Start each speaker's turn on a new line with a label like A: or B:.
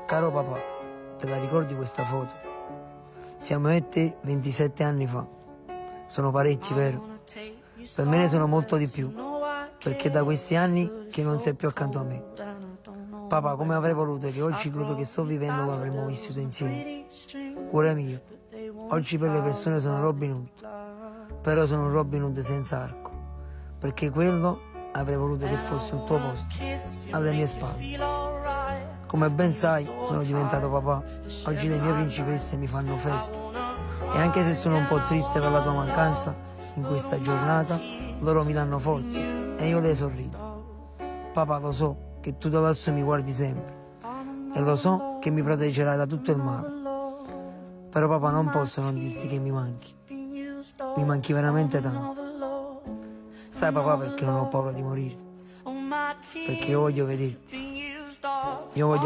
A: Caro papà, te la ricordi questa foto? Siamo io e te 27 anni fa. Sono parecchi, vero? Per me ne sono molto di più, perché da questi anni che non sei più accanto a me. Papà, come avrei voluto che oggi quello che sto vivendo lo avremmo vissuto insieme. Cuore mio, oggi per le persone sono Robin Hood, però sono Robin Hood senza arco, perché quello avrei voluto che fosse il tuo posto, alle mie spalle. Come ben sai, sono diventato papà. Oggi le mie principesse mi fanno festa. E anche se sono un po' triste per la tua mancanza, in questa giornata, loro mi danno forza e io le sorrido. Papà, lo so che tu da lassù mi guardi sempre e lo so che mi proteggerai da tutto il male. Però papà, non posso non dirti che mi manchi. Mi manchi veramente tanto. Sai papà perché non ho paura di morire? Perché io voglio vederti. Io voglio